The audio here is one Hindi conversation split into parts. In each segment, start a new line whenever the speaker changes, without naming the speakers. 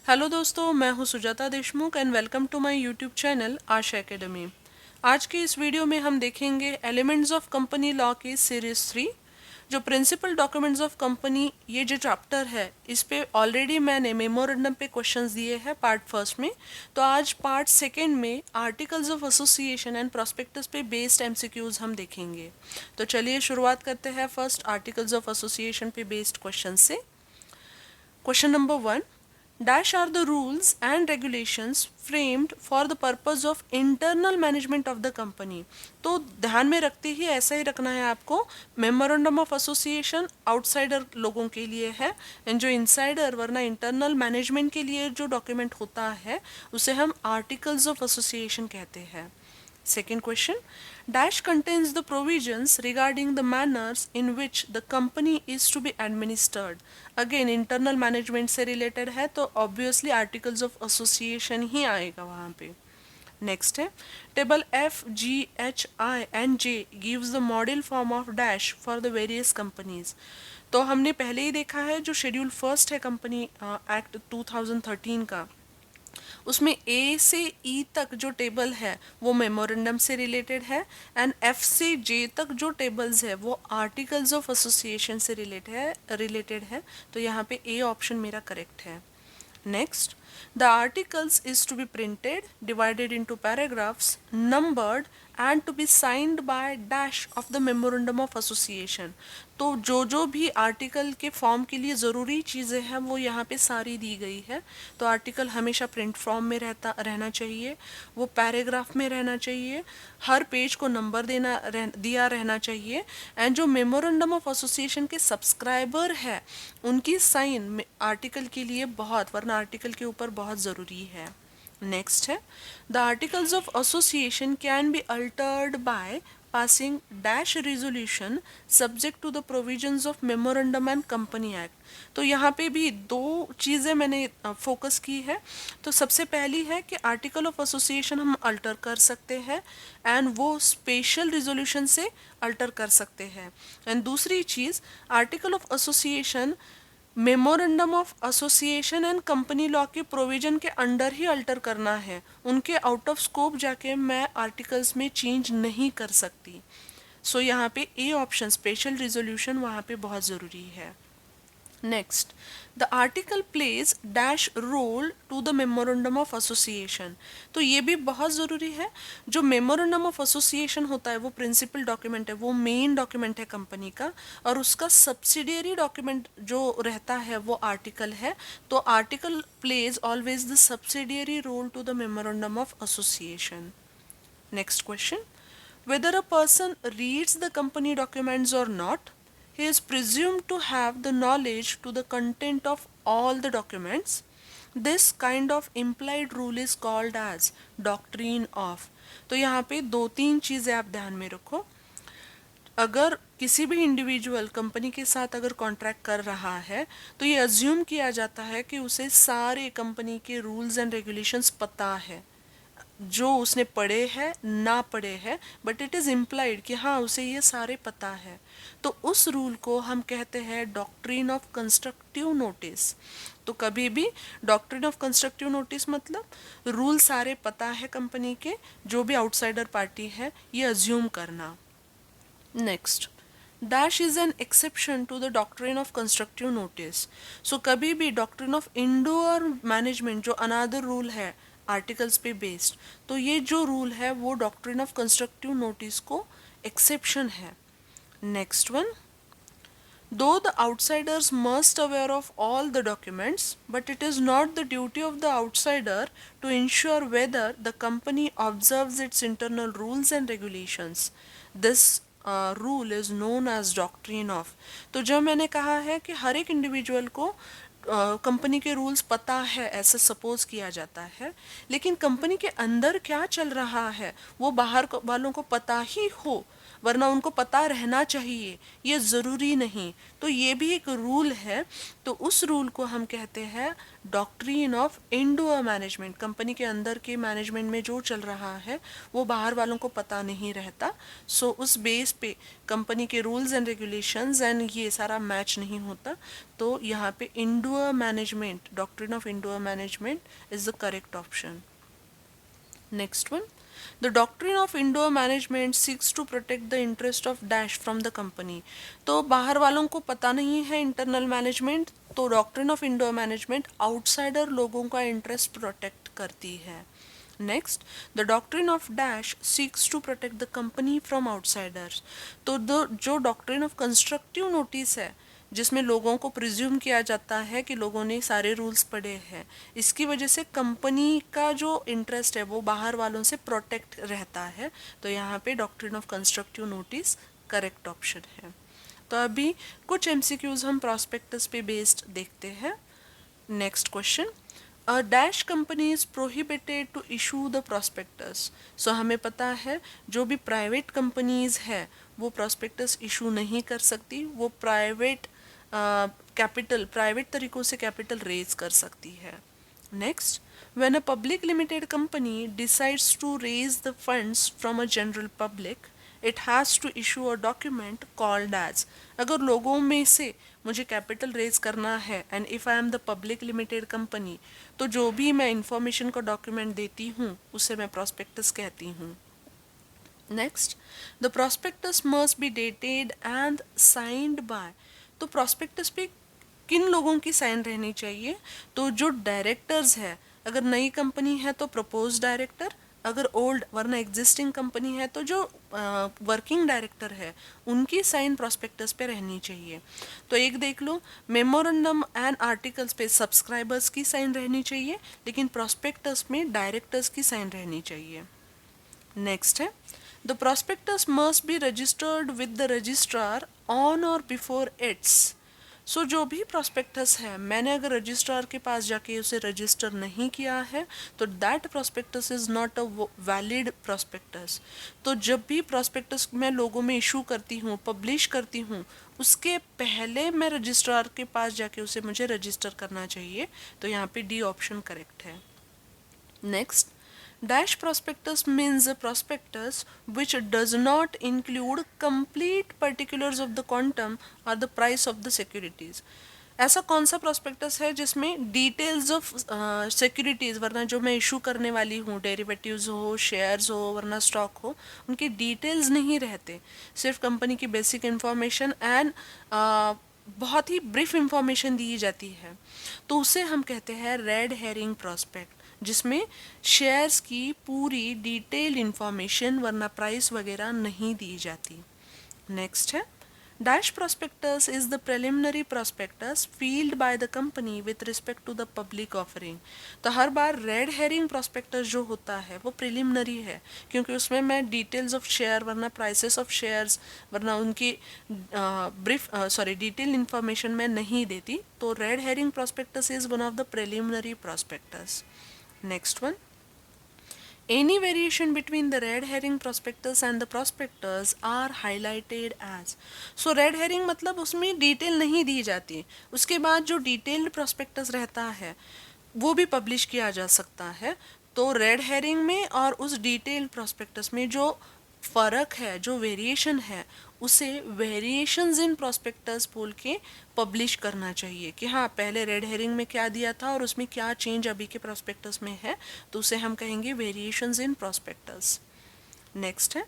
हेलो दोस्तों, मैं हूं Sujata Deshmukh and welcome to my YouTube channel Asha academy. आज के इस वीडियो में हम देखेंगे एलिमेंट्स ऑफ कंपनी लॉ की सीरीज 3। जो प्रिंसिपल डॉक्यूमेंट्स ऑफ कंपनी, ये जो चैप्टर है, इस पे ऑलरेडी मैंने मेमोरेंडम पे क्वेश्चंस दिए हैं पार्ट फर्स्ट में। तो आज पार्ट सेकेंड में articles of association and prospectus पे बेस्ड एमसीक्यूज हम देखेंगे। तो चलिए शुरुआत करते हैं फर्स्ट आर्टिकल्स ऑफ एसोसिएशन पे बेस्ड क्वेश्चन से। Question number 1. Dash are the rules and regulations framed for the purpose of internal management of the company. तो ध्यान में रखते ही ऐसा ही रखना है आपको। मेमोरेंडम ऑफ एसोसिएशन आउटसाइडर लोगों के लिए है एंड जो इनसाइडर वरना इंटरनल मैनेजमेंट के लिए जो डॉक्यूमेंट होता है उसे हम आर्टिकल्स ऑफ एसोसिएशन कहते हैं। Second question. Dash contains the provisions regarding the manners in which the company is to be administered. Again, internal management से related है तो obviously articles of association ही आएगा वहाँ पे। नेक्स्ट है table F, G, H, I and J gives the model form of dash for the various companies. तो हमने पहले ही देखा है जो शेड्यूल फर्स्ट है कंपनी एक्ट 2013 का, उसमें ए से ई तक जो टेबल है वो मेमोरेंडम से रिलेटेड है एंड एफ से जे तक जो टेबल्स है वो आर्टिकल्स ऑफ एसोसिएशन से रिलेटेड है। तो यहाँ पे ए ऑप्शन मेरा करेक्ट है। Next, the articles is to be printed, divided into paragraphs, numbered and to be signed by dash of the memorandum of association. तो जो भी आर्टिकल के फॉर्म के लिए ज़रूरी चीज़ें हैं वो यहाँ पे सारी दी गई है। तो आर्टिकल हमेशा प्रिंट फॉर्म में रहना चाहिए, वो पैराग्राफ में रहना चाहिए, हर पेज को नंबर दिया रहना चाहिए एंड जो मेमोरेंडम ऑफ एसोसिएशन के सब्सक्राइबर है उनकी साइन आर्टिकल के लिए बहुत, वरना आर्टिकल के ऊपर बहुत ज़रूरी है। नेक्स्ट है the articles of association can be altered by passing dash resolution subject to the provisions of memorandum and company act. तो यहाँ पे भी दो चीज़ें मैंने फोकस की है। तो सबसे पहली है कि आर्टिकल ऑफ एसोसिएशन हम अल्टर कर सकते हैं एंड वो स्पेशल रिजोल्यूशन से अल्टर कर सकते हैं एंड दूसरी चीज़ article of association memorandum of association and company law के प्रोविजन के अंडर ही अल्टर करना है, उनके आउट ऑफ स्कोप जाके मैं आर्टिकल्स में चेंज नहीं कर सकती। सो यहाँ पे ए ऑप्शन स्पेशल रिजोल्यूशन वहाँ पे बहुत ज़रूरी है। Next the article plays dash role to the memorandum of association. तो ये भी बहुत ज़रूरी है। जो मेमोरेंडम ऑफ एसोसिएशन होता है वो प्रिंसिपल डॉक्यूमेंट है, वो मेन डॉक्यूमेंट है कंपनी का और उसका सब्सिडियरी डॉक्यूमेंट जो रहता है वो आर्टिकल है। तो article plays always the subsidiary role to the memorandum of association. Next question, whether a person reads the company documents or not, he is presumed to have the knowledge to the content of all the documents. This kind of implied rule is called as doctrine of. तो यहाँ पे दो तीन चीज़ें आप ध्यान में रखो। अगर किसी भी इंडिविजुअल कंपनी के साथ अगर कॉन्ट्रैक्ट कर रहा है तो ये अज्यूम किया जाता है कि उसे सारे कंपनी के रूल्स एंड रेगुलेशंस पता है, जो उसने पढ़े हैं ना पढ़े हैं, बट इट इज़ इम्प्लाइड कि हाँ उसे ये सारे पता है। तो उस रूल को हम कहते हैं डॉक्ट्रिन ऑफ कंस्ट्रक्टिव नोटिस। तो कभी भी डॉक्ट्रिन ऑफ कंस्ट्रक्टिव नोटिस मतलब रूल सारे पता है कंपनी के, जो भी आउटसाइडर पार्टी है ये अज्यूम करना। Next dash is an exception to the doctrine of constructive notice. So कभी भी डॉक्ट्रिन ऑफ इंडोर मैनेजमेंट जो अनादर रूल है आर्टिकल्स पे बेस्ड, तो ये जो रूल है वो डॉक्ट्रिन ऑफ कंस्ट्रक्टिव नोटिस को एक्सेप्शन है। नेक्स्ट वन, दो the outsiders must aware of all the documents but it is not the duty of the outsider to ensure whether the company observes its internal rules and regulations. This rule is known as doctrine of. तो जब मैंने कहा है कि हर एक इंडिविजुअल को कंपनी के रूल्स पता है ऐसा सपोज किया जाता है, लेकिन कंपनी के अंदर क्या चल रहा है वो बाहर वालों को पता ही हो, वरना उनको पता रहना चाहिए, ये ज़रूरी नहीं। तो ये भी एक रूल है, तो उस रूल को हम कहते हैं doctrine of indoor management. Company के अंदर के मैनेजमेंट में जो चल रहा है वो बाहर वालों को पता नहीं रहता, सो उस बेस पे कंपनी के रूल्स एंड रेगुलेशंस एंड ये सारा मैच नहीं होता। तो यहाँ पे indoor management, doctrine of indoor management is the correct option. Next one, the doctrine of indoor management seeks to protect the interest of dash from the company। तो बाहर वालों को पता नहीं है इंटरनल मैनेजमेंट, तो doctrine of indoor management outsider लोगों का इंटरेस्ट प्रोटेक्ट करती है। Next, the doctrine of dash seeks to protect the company from outsiders. तो जो डॉक्ट्रिन ऑफ कंस्ट्रक्टिव नोटिस है, जिसमें लोगों को प्रिज्यूम किया जाता है कि लोगों ने सारे रूल्स पढ़े हैं, इसकी वजह से कंपनी का जो इंटरेस्ट है वो बाहर वालों से प्रोटेक्ट रहता है। तो यहाँ पे doctrine of constructive notice correct option है। तो अभी कुछ एमसीक्यूज हम प्रॉस्पेक्टस पे बेस्ड देखते हैं। Next question, a dash company is prohibited to issue the prospectus. So हमें पता है जो भी प्राइवेट कंपनीज है वो प्रॉस्पेक्टस इशू नहीं कर सकती, वो प्राइवेट प्राइवेट तरीकों से कैपिटल रेज कर सकती है। Next, when a public limited company decides to raise the funds from a general public, it has to issue a document called as. अगर लोगों में से मुझे कैपिटल रेज करना है and if I am the public limited company, तो जो भी मैं इंफॉर्मेशन का डॉक्यूमेंट देती हूँ उसे मैं प्रॉस्पेक्टस कहती हूँ। Next, the prospectus must be dated and signed by. तो प्रॉस्पेक्टस पे किन लोगों की साइन रहनी चाहिए? तो जो डायरेक्टर्स है, अगर नई कंपनी है तो प्रपोज डायरेक्टर, अगर ओल्ड वरना एग्जिस्टिंग कंपनी है तो जो वर्किंग डायरेक्टर है उनकी साइन प्रॉस्पेक्टस पे रहनी चाहिए। तो एक देख लो, मेमोरेंडम एंड आर्टिकल्स पे सब्सक्राइबर्स की साइन रहनी चाहिए, लेकिन प्रॉस्पेक्टस में डायरेक्टर्स की साइन रहनी चाहिए। नेक्स्ट है, the prospectus must be registered with the registrar on और बिफोर इट्स। सो जो भी प्रॉस्पेक्टस है, मैंने अगर रजिस्ट्रार के पास जाके उसे रजिस्टर नहीं किया है तो that prospectus is not a valid prospectus. तो जब भी प्रॉस्पेक्टस मैं लोगों में इशू करती हूँ, पब्लिश करती हूँ, उसके पहले मैं रजिस्ट्रार के पास जाके उसे मुझे रजिस्टर करना चाहिए। तो यहाँ पे डी ऑप्शन करेक्ट है। Next, dash prospectus means a prospectus which does not include complete particulars of the quantum or the price of the securities। ऐसा कौन सा prospectus है जिसमें डिटेल्स ऑफ सिक्योरिटीज़, वरना जो मैं इशू करने वाली हूँ, डेरिवेटिव्स हो, शेयर्स हो, वरना स्टॉक हो, उनकी डिटेल्स नहीं रहते, सिर्फ कंपनी की बेसिक इंफॉर्मेशन एंड बहुत ही ब्रीफ इंफॉर्मेशन दी जाती है, तो उसे हम कहते हैं रेड हेरिंग प्रॉस्पेक्ट, जिसमें शेयर्स की पूरी डिटेल इंफॉर्मेशन वरना प्राइस वगैरह नहीं दी जाती। नेक्स्ट है, dash prospectus is the preliminary prospectus filed by the company with respect to the public offering. तो हर बार रेड हेरिंग प्रॉस्पेक्टस जो होता है वो प्रिलिमिनरी है, क्योंकि उसमें मैं डिटेल्स ऑफ शेयर वरना प्राइसेस ऑफ शेयर्स वरना उनकी डिटेल इंफॉर्मेशन मैं नहीं देती। तो red herring prospectus is one of the preliminary prospectus. Next one, any variation between the red herring prospectus and the prospectus are highlighted as। so red herring मतलब उसमें डिटेल नहीं दी जाती, उसके बाद जो डिटेल्ड prospectus रहता है वो भी पब्लिश किया जा सकता है। तो रेड हेरिंग में और उस डिटेल्ड prospectus में जो फ़र्क है, जो वेरिएशन है, उसे वेरिएशंस इन प्रॉस्पेक्टस बोल के पब्लिश करना चाहिए कि हाँ पहले रेड हेरिंग में क्या दिया था और उसमें क्या चेंज अभी के प्रॉस्पेक्टस में है, तो उसे हम कहेंगे वेरिएशंस इन प्रॉस्पेक्टस। नेक्स्ट है,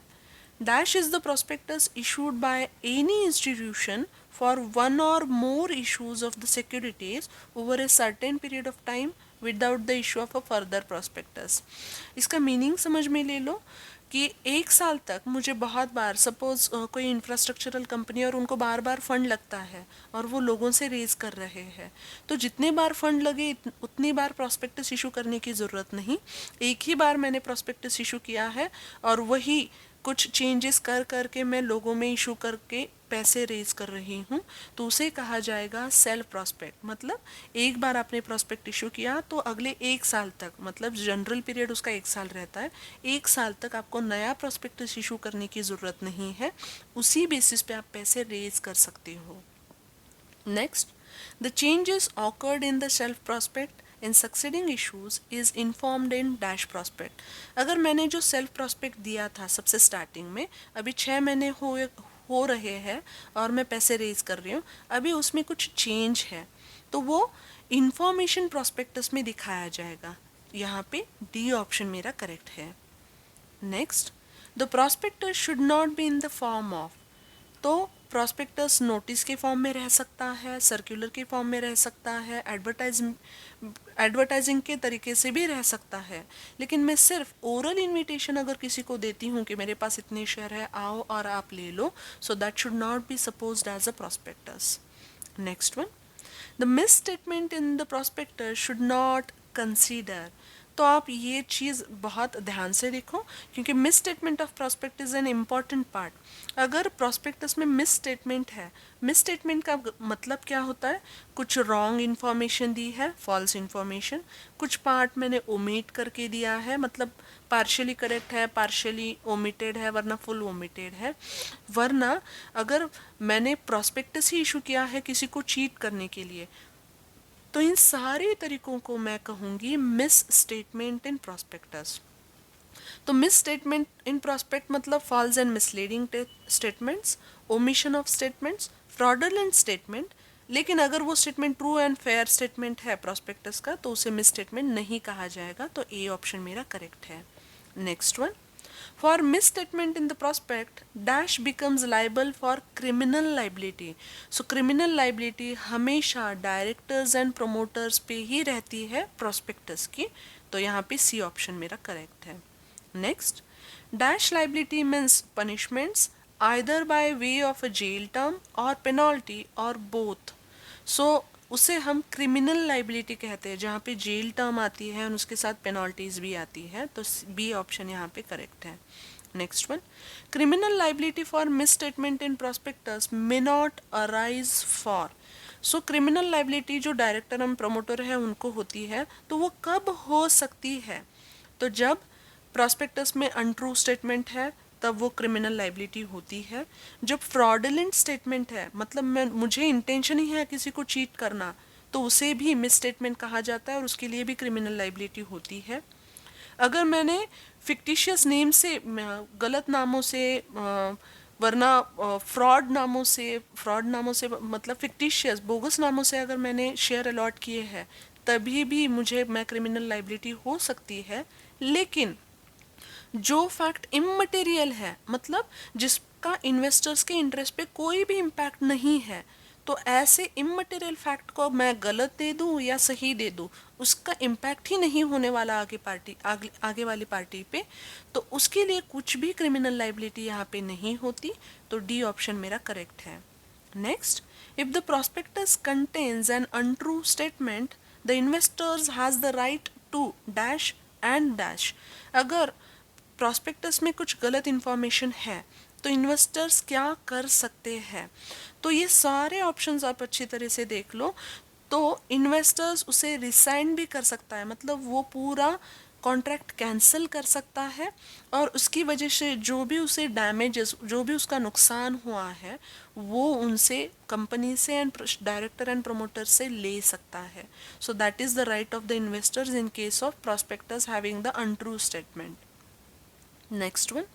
dash is the prospectus issued by any institution for one or more issues of the securities over a certain period of time without the issue of a further prospectus. इसका मीनिंग समझ में ले लो कि एक साल तक मुझे बहुत बार, सपोज कोई इंफ्रास्ट्रक्चरल कंपनी और उनको बार बार फंड लगता है और वो लोगों से रेज कर रहे हैं, तो जितने बार फंड लगे उतनी बार प्रॉस्पेक्टस इशू करने की ज़रूरत नहीं, एक ही बार मैंने प्रॉस्पेक्टस इशू किया है और वही कुछ चेंजेस कर करके मैं लोगों में इशू करके पैसे रेज कर रही हूँ, तो उसे कहा जाएगा सेल्फ प्रॉस्पेक्ट। मतलब एक बार आपने प्रॉस्पेक्ट इशू किया तो अगले 1 साल तक, मतलब जनरल पीरियड उसका 1 साल रहता है, 1 साल तक आपको नया प्रॉस्पेक्टस इशू करने की ज़रूरत नहीं है, उसी बेसिस पे आप पैसे रेज कर सकते हो। Next, the changes occurred in the self prospect in succeeding issues is informed in dash prospect. अगर मैंने जो सेल्फ प्रॉस्पेक्ट दिया था सबसे स्टार्टिंग में, अभी 6 महीने हो रहे हैं और मैं पैसे रेज कर रही हूँ, अभी उसमें कुछ चेंज है, तो वो इंफॉर्मेशन प्रॉस्पेक्टस में दिखाया जाएगा। यहाँ पे डी ऑप्शन मेरा करेक्ट है। Next, the prospectus should not be in the form of. तो प्रॉस्पेक्टस नोटिस के फॉर्म में रह सकता है, सर्कुलर के फॉर्म में रह सकता है, एडवर्टाइजिंग के तरीके से भी रह सकता है, लेकिन मैं सिर्फ ओरल इनविटेशन अगर किसी को देती हूँ कि मेरे पास इतने शेयर है, आओ और आप ले लो, so that should not be supposed as a prospectus. Next one, the miss statement in the prospectus should not consider. तो आप ये चीज़ बहुत ध्यान से देखो, क्योंकि misstatement of prospect is an important part. अगर प्रॉस्पेक्टस में मिस स्टेटमेंट है, मिस स्टेटमेंट का मतलब क्या होता है, कुछ रॉन्ग इन्फॉर्मेशन दी है, फॉल्स इन्फॉर्मेशन, कुछ पार्ट मैंने ओमिट करके दिया है, मतलब पार्शियली करेक्ट है, पार्शियली ओमिटेड है, वरना फुल ओमिटेड है, वरना अगर मैंने प्रॉस्पेक्टस ही इशू किया है किसी को चीट करने के लिए, तो इन सारे तरीकों को मैं कहूँगी मिस स्टेटमेंट इन प्रॉस्पेक्टस। तो मिस स्टेटमेंट इन प्रॉस्पेक्ट मतलब false and misleading statements, omission of statements, fraudulent statement. लेकिन अगर वो statement true and fair statement है प्रॉस्पेक्टस का, तो उसे मिस स्टेटमेंट नहीं कहा जाएगा, तो ए ऑप्शन मेरा करेक्ट है। Next one, for miss statement in the prospect dash becomes liable for criminal liability. So criminal liability हमेशा डायरेक्टर्स एंड प्रोमोटर्स पे ही रहती है प्रॉस्पेक्टस की, तो यहाँ पे सी ऑप्शन मेरा करेक्ट है। Next, dash liability means punishments either by way of a jail term और पेनल्टी और बोथ। सो उसे हम क्रिमिनल लाइबिलिटी कहते हैं, जहाँ पे जेल टर्म आती है और उसके साथ पेनल्टीज भी आती है, तो बी ऑप्शन यहाँ पे करेक्ट है। Next one, criminal liability for miss statement in prospectus may not arise for. So criminal liability जो डायरेक्टर एंड प्रमोटर है उनको होती है, तो वो कब हो सकती है, तो जब प्रॉस्पेक्टस में अनट्रू स्टेटमेंट है तब वो क्रिमिनल लाइबिलिटी होती है। जब फ्रॉडुलेंट स्टेटमेंट है, मतलब मुझे इंटेंशन ही है किसी को चीट करना, तो उसे भी मिस स्टेटमेंट कहा जाता है और उसके लिए भी क्रिमिनल लाइबिलिटी होती है। अगर मैंने फिक्टिशियस नेम से, गलत नामों से, वरना फ्रॉड नामों से मतलब फिक्टिशियस बोगस नामों से अगर मैंने शेयर अलॉट किए हैं, तभी भी मैं क्रिमिनल लाइबिलिटी हो सकती है। लेकिन जो फैक्ट इममटेरियल है, मतलब जिसका इन्वेस्टर्स के इंटरेस्ट पे कोई भी इम्पैक्ट नहीं है, तो ऐसे इममटेरियल फैक्ट को मैं गलत दे दूं या सही दे दूं, उसका इम्पैक्ट ही नहीं होने वाला आगे वाली पार्टी पे, तो उसके लिए कुछ भी क्रिमिनल लाइबिलिटी यहाँ पे नहीं होती, तो डी ऑप्शन मेरा करेक्ट है। Next, if the prospectus contains an untrue statement the investors has the right to dash and dash. अगर प्रॉस्पेक्टस में कुछ गलत इन्फॉर्मेशन है तो इन्वेस्टर्स क्या कर सकते हैं, तो ये सारे ऑप्शंस आप अच्छी तरह से देख लो। तो इन्वेस्टर्स उसे रिसाइन भी कर सकता है, मतलब वो पूरा कॉन्ट्रैक्ट कैंसिल कर सकता है, और उसकी वजह से जो भी उसे डैमेजेस, जो भी उसका नुकसान हुआ है, वो उनसे, कंपनी से एंड डायरेक्टर एंड प्रमोटर से ले सकता है। So that is the right of the investors in case of prospectus having the untrue statement. Next one,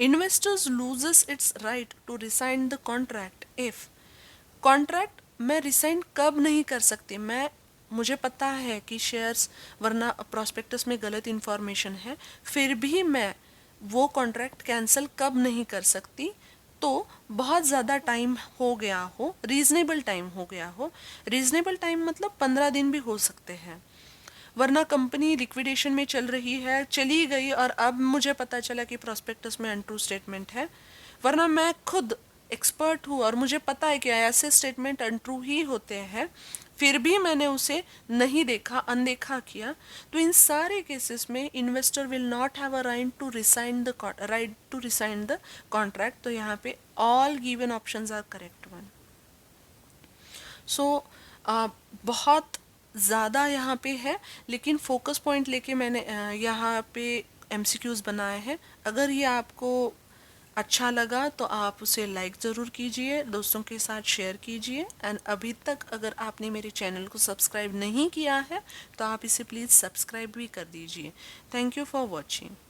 investors loses its right to resign the contract if contract मैं रिसाइन कब नहीं कर सकती, मुझे पता है कि शेयर्स वरना प्रॉस्पेक्टस में गलत इन्फॉर्मेशन है, फिर भी मैं वो कॉन्ट्रैक्ट कैंसिल कब नहीं कर सकती, तो बहुत ज़्यादा टाइम हो गया हो, रीजनेबल टाइम हो गया हो। रीजनेबल टाइम मतलब 15 दिन भी हो सकते हैं, वरना कंपनी लिक्विडेशन में चल रही है, चली गई और अब मुझे पता चला कि प्रॉस्पेक्टस में अनट्रू स्टेटमेंट है, वरना मैं खुद एक्सपर्ट हूँ और मुझे पता है कि ऐसे स्टेटमेंट अनट्रू ही होते हैं, फिर भी मैंने उसे नहीं देखा, अनदेखा किया, तो इन सारे केसेस में investor will not have a right to resign the contract. तो यहाँ पे all given options are correct one. So बहुत ज़्यादा यहाँ पे है, लेकिन फोकस पॉइंट लेके मैंने यहाँ पे एमसीक्यूज बनाए हैं। अगर ये आपको अच्छा लगा तो आप उसे लाइक ज़रूर कीजिए, दोस्तों के साथ शेयर कीजिए, एंड अभी तक अगर आपने मेरे चैनल को सब्सक्राइब नहीं किया है तो आप इसे प्लीज़ सब्सक्राइब भी कर दीजिए। Thank you for watching.